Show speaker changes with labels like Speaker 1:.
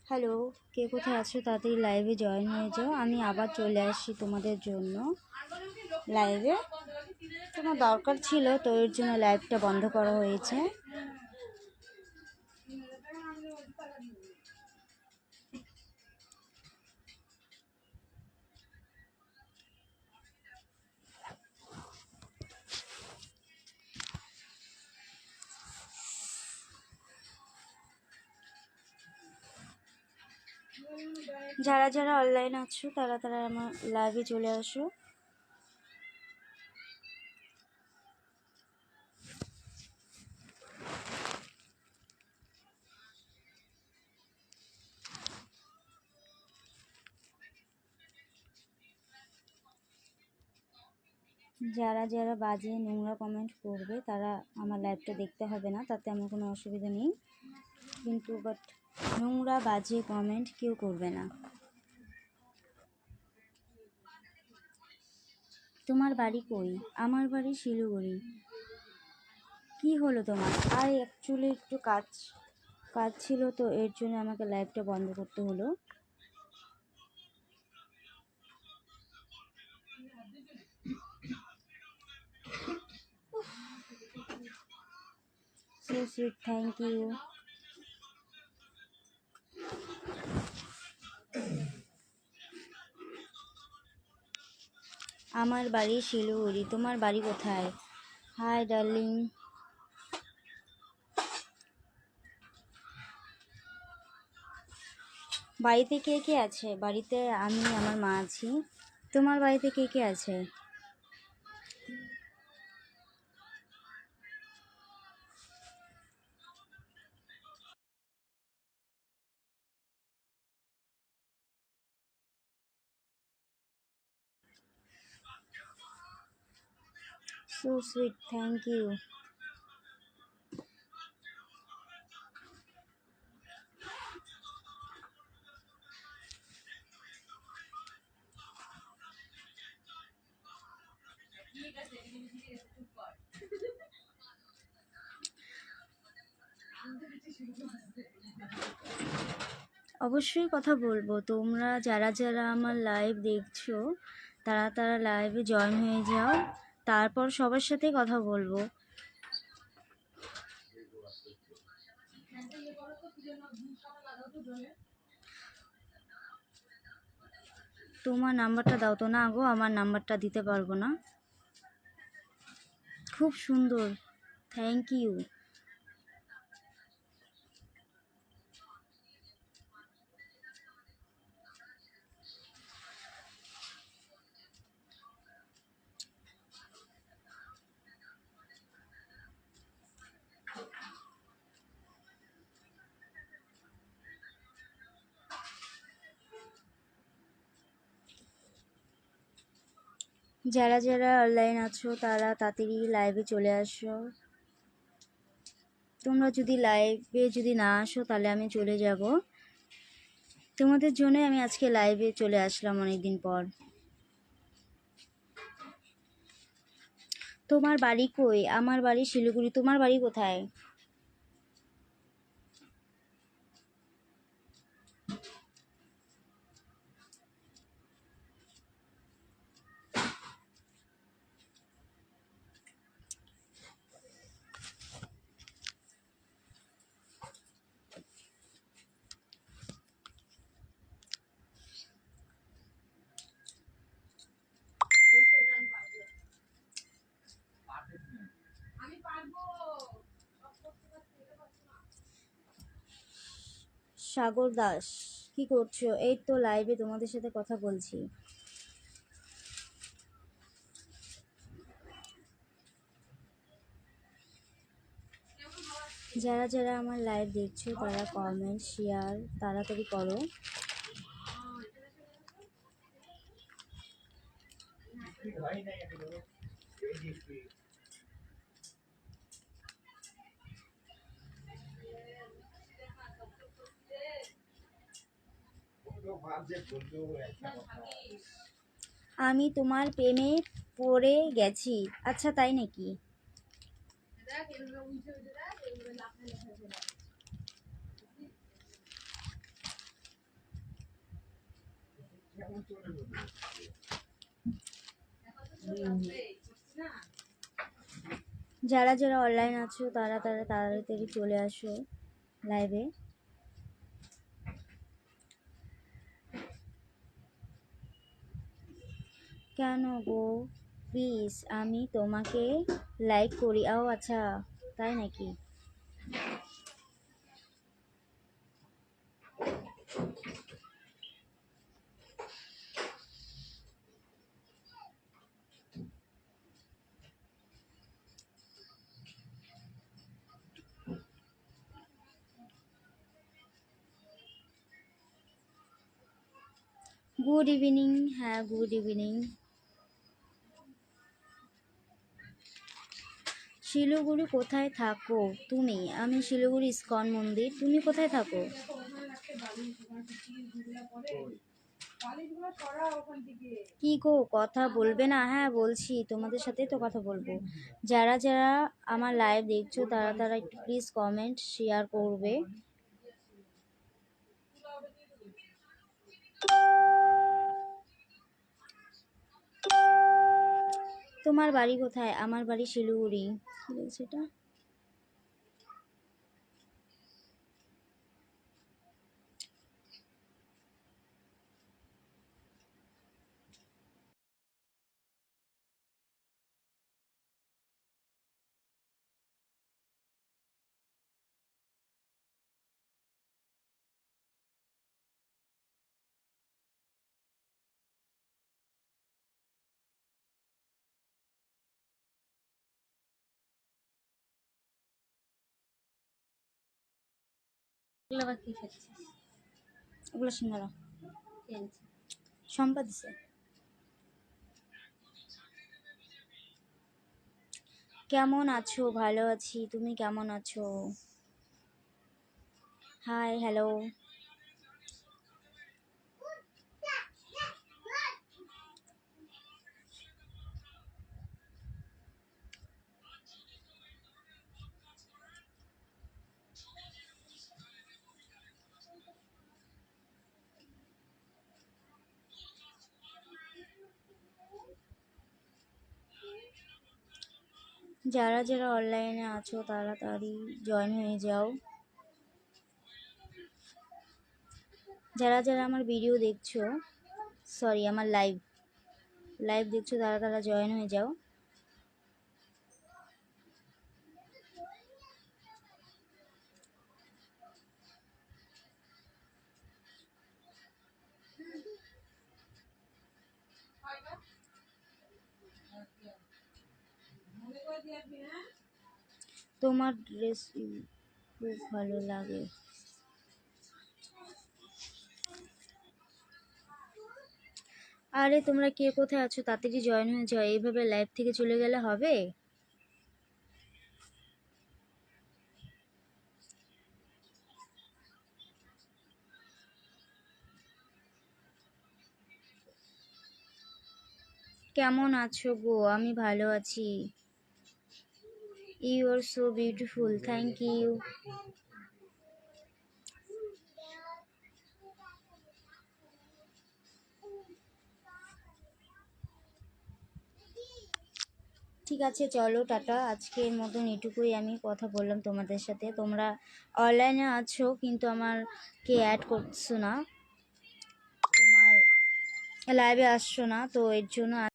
Speaker 1: Hello, কে কোথায় আছো তাড়াতাড়ি লাইভে জয়েন হয়ে যাও। আমি আবার চলে আসি তোমাদের জন্য লাইভে। তোমার দরকার ছিল তো এর জন্য লাইভটা বন্ধ করা হয়েছে। যারা যারা অনলাইন আছো তারা তারা আমার লাইভে চলে আসো। যারা যারা বাজে নোংরা কমেন্ট করবে তারা আমার লাইভটা দেখতে হবে না, তাতে আমার কোনো অসুবিধা নেই, কিন্তু বাট নোংরা বাজে কমেন্ট কেউ করবে না। তোমার বাড়ি কই? আমার বাড়ি শিলিগুড়ি। কি হলো তোমার? আর অ্যাকচুয়ালি একটু কাজ কাজ ছিল তো এর জন্য আমাকে লাইভটা বন্ধ করতে হলো। So sweet, thank you. আমার বাড়ি শিলিগুড়ি, তোমার বাড়ি কোথায়? Hi darling. বাড়িতে কে কে আছে? বাড়িতে আমি, আমার মা আছি। তোমার বাড়িতে কে কে আছে? So sweet, thank you. অবশ্যই কথা বলবো। তোমরা যারা যারা আমার লাইভ দেখছো তারা তারা লাইভে জয়েন হয়ে যাও, তারপর সবার সাথে কথা বলবো। তোমার নাম্বারটা দাও তো। না গো, আমার নাম্বারটা দিতে পারবো না। খুব সুন্দর, থ্যাংক ইউ। যারা যারা অনলাইন আছো তারা তাড়াতাড়ি লাইভে চলে আসো। তোমরা যদি লাইভে যদি না আসো তাহলে আমি চলে যাব। তোমাদের জন্য আমি আজকে লাইভে চলে আসলাম অনেকদিন পর। তোমার বাড়ি কই? আমার বাড়ি শিলিগুড়ি, তোমার বাড়ি কোথায়? সাগর দাস, কি করছো? এই তো লাইভে তোমাদের সাথে কথা বলছি। যারা যারা আমার লাইভ দেখছো তারা কমেন্ট শেয়ার তাড়াতাড়ি করো। আমি তোমার প্রেমে পড়ে গেছি। আচ্ছা, তাই নাকি? যারা যারা অনলাইন আছো তারা তারা তাড়াতাড়ি চলে আসো লাইভে। কেন গো প্লিজ, আমি তোমাকে লাইক করি। ও আচ্ছা, তাই নাকি? Good evening. হ্যাঁ, গুড ইভিনিং। শিলিগুড়ি কোথায় থাকো তুমি? আমি শিলিগুড়ি ইস্কন মন্দির। তুমি কোথায় থাকো? কি গো, কথা বলবে না? হ্যাঁ বলছি, তোমাদের সাথেই তো কথা বলবো। যারা যারা আমার লাইভ দেখছো তারা তারা একটু প্লিজ কমেন্ট শেয়ার করবে। তোমার বাড়ি কোথায়? আমার বাড়ি শিলিগুড়ি। কি বলছে এটা? এগুলো আবার কি খাচ্ছিস? ওগুলো সিঙ্গারা সম্পা দিছে। কেমন আছো? ভালো আছি, তুমি কেমন আছো? Hi, hello. যারা যারা অনলাইনে আছো তাড়াতাড়ি জয়েন হয়ে যাও। যারা যারা আমার ভিডিও দেখছো, সরি আমার লাইভ দেখছো, তারা তারা জয়েন হয়ে যাও। তোমার ড্রেস খুব ভালো লাগে। আরে তোমরা কে কোথায় আছো? তাড়াতাড়ি জয়েন হয়ে যাও। এইভাবে লাইভ থেকে চলে গেলে হবে? কেমন আছো গো? আমি ভালো আছি। You are so beautiful, thank you. ঠিক আছে, চলো টাটা। আজকের মতন এটুকুই আমি কথা বললাম তোমাদের সাথে। তোমরা অনলাইনে আছো কিন্তু আমাকে অ্যাড করছো না, তোমার লাইভে আসছো না, তো এর জন্য